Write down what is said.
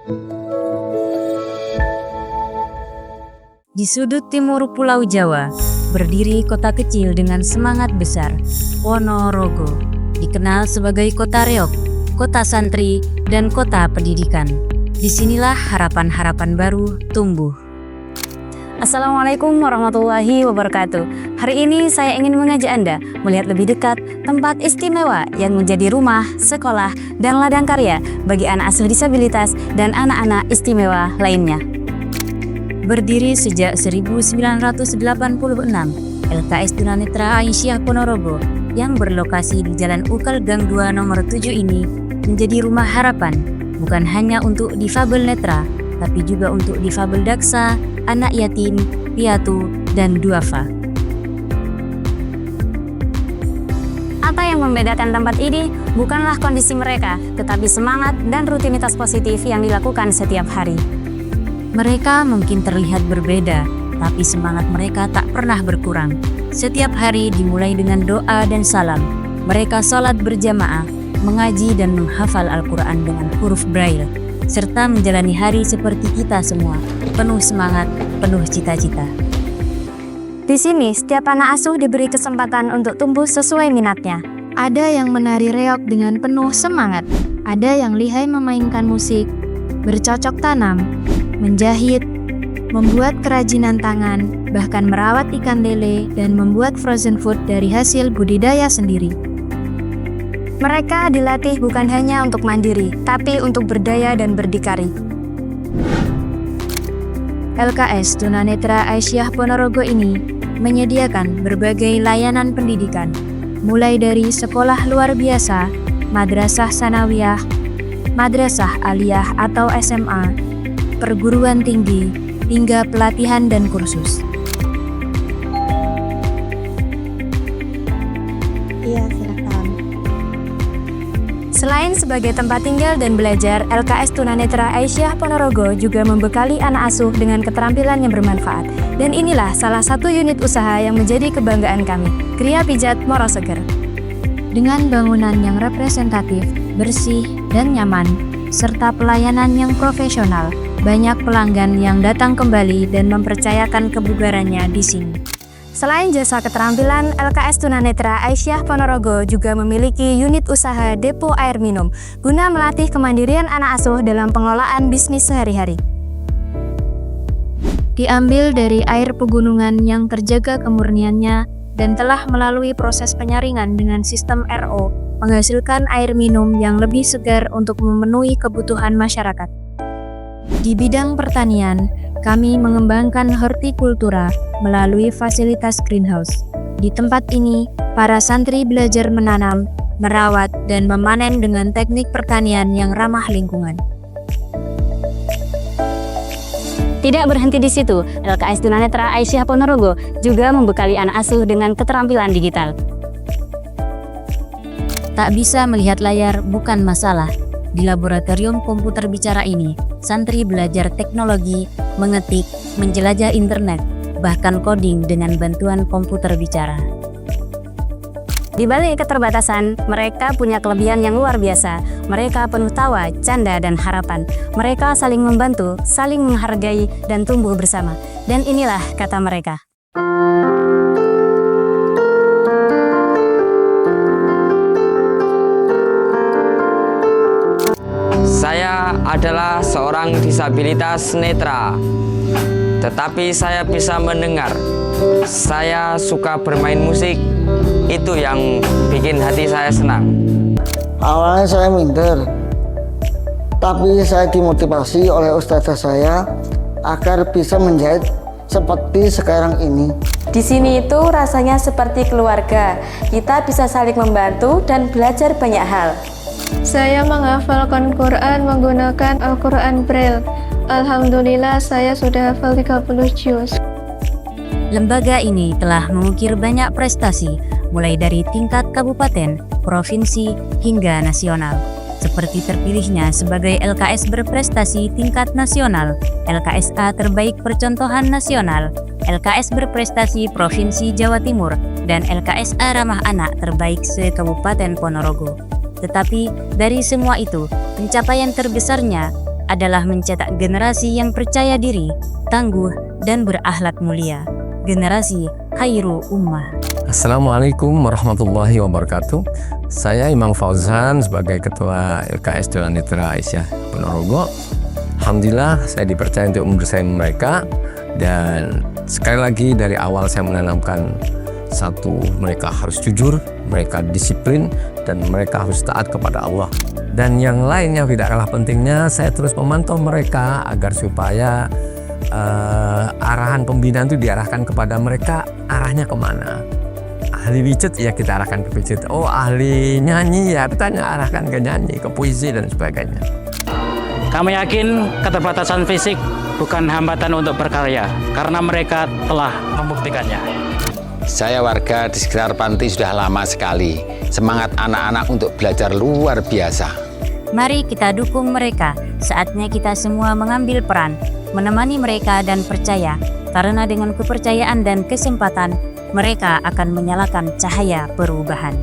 Di sudut timur Pulau Jawa, berdiri kota kecil dengan semangat besar, Ponorogo. Dikenal sebagai kota reog, kota santri, dan kota pendidikan. Disinilah harapan-harapan baru tumbuh. Assalamualaikum warahmatullahi wabarakatuh. Hari ini saya ingin mengajak Anda melihat lebih dekat tempat istimewa yang menjadi rumah, sekolah, dan ladang karya bagi anak asuh disabilitas dan anak-anak istimewa lainnya. Berdiri sejak 1986, LKS Tunanetra Aisyah Ponorogo yang berlokasi di Jalan Ukal Gang 2 nomor 7 ini menjadi rumah harapan bukan hanya untuk difabel netra, tapi juga untuk difabel daksa, anak yatim, piatu, dan duafa. Apa yang membedakan tempat ini bukanlah kondisi mereka, tetapi semangat dan rutinitas positif yang dilakukan setiap hari. Mereka mungkin terlihat berbeda, tapi semangat mereka tak pernah berkurang. Setiap hari dimulai dengan doa dan salam. Mereka sholat berjamaah, mengaji dan menghafal Al-Quran dengan huruf Braille, serta menjalani hari seperti kita semua, penuh semangat, penuh cita-cita. Di sini, setiap anak asuh diberi kesempatan untuk tumbuh sesuai minatnya. Ada yang menari reog dengan penuh semangat, ada yang lihai memainkan musik, bercocok tanam, menjahit, membuat kerajinan tangan, bahkan merawat ikan lele dan membuat frozen food dari hasil budidaya sendiri. Mereka dilatih bukan hanya untuk mandiri, tapi untuk berdaya dan berdikari. LKS Tunanetra Aisyah Ponorogo ini menyediakan berbagai layanan pendidikan, mulai dari sekolah luar biasa, madrasah sanawiyah, madrasah aliyah atau SMA, perguruan tinggi, hingga pelatihan dan kursus. Iya, silakan. Selain sebagai tempat tinggal dan belajar, LKS Tunanetra Aisyah Ponorogo juga membekali anak asuh dengan keterampilan yang bermanfaat. Dan inilah salah satu unit usaha yang menjadi kebanggaan kami, Kria Pijat Moroseger. Dengan bangunan yang representatif, bersih, dan nyaman, serta pelayanan yang profesional, banyak pelanggan yang datang kembali dan mempercayakan kebugarannya di sini. Selain jasa keterampilan, LKS Tunanetra Aisyah Ponorogo juga memiliki unit usaha depo air minum guna melatih kemandirian anak asuh dalam pengelolaan bisnis sehari-hari. Diambil dari air pegunungan yang terjaga kemurniannya dan telah melalui proses penyaringan dengan sistem RO, menghasilkan air minum yang lebih segar untuk memenuhi kebutuhan masyarakat. Di bidang pertanian, kami mengembangkan hortikultura melalui fasilitas greenhouse. Di tempat ini, para santri belajar menanam, merawat, dan memanen dengan teknik pertanian yang ramah lingkungan. Tidak berhenti di situ, LKS Tunanetra Aisyah Ponorogo juga membekali anak asuh dengan keterampilan digital. Tak bisa melihat layar bukan masalah. Di laboratorium komputer bicara ini, santri belajar teknologi, mengetik, menjelajah internet, bahkan coding dengan bantuan komputer bicara. Di balik keterbatasan, mereka punya kelebihan yang luar biasa. Mereka penuh tawa, canda, dan harapan. Mereka saling membantu, saling menghargai, dan tumbuh bersama. Dan inilah kata mereka. Saya adalah seorang disabilitas netra, tetapi saya bisa mendengar. Saya suka bermain musik, itu yang bikin hati saya senang. Awalnya saya minder, tapi saya dimotivasi oleh ustazah saya agar bisa menjahit seperti sekarang ini. Di sini itu rasanya seperti keluarga. Kita bisa saling membantu dan belajar banyak hal. Saya menghafalkan Quran menggunakan Al-Quran Braille. Alhamdulillah saya sudah hafal 30 juz. Lembaga ini telah mengukir banyak prestasi, mulai dari tingkat kabupaten, provinsi, hingga nasional. Seperti terpilihnya sebagai LKS berprestasi tingkat nasional, LKSA terbaik percontohan nasional, LKS berprestasi Provinsi Jawa Timur, dan LKSA ramah anak terbaik se-Kabupaten Ponorogo. Tetapi dari semua itu, pencapaian terbesarnya adalah mencetak generasi yang percaya diri, tangguh, dan berakhlak mulia. Generasi Khairul Ummah. Assalamualaikum warahmatullahi wabarakatuh. Saya Imam Fauzan sebagai Ketua LKS Tunanetra Aisyah Ponorogo. Alhamdulillah saya dipercaya untuk membersamai mereka, dan sekali lagi dari awal saya menanamkan satu, mereka harus jujur, mereka disiplin, dan mereka harus taat kepada Allah. Dan yang lainnya tidak kalah pentingnya, saya terus memantau mereka agar supaya arahan pembinaan itu diarahkan kepada mereka, arahnya kemana. Ahli pijat ya kita arahkan ke pijat. Oh ahli nyanyi ya kita arahkan ke nyanyi, ke puisi dan sebagainya. Kami yakin keterbatasan fisik bukan hambatan untuk berkarya, karena mereka telah membuktikannya. Saya warga di sekitar panti sudah lama sekali. Semangat anak-anak untuk belajar luar biasa. Mari kita dukung mereka. Saatnya kita semua mengambil peran, menemani mereka dan percaya, karena dengan kepercayaan dan kesempatan, mereka akan menyalakan cahaya perubahan.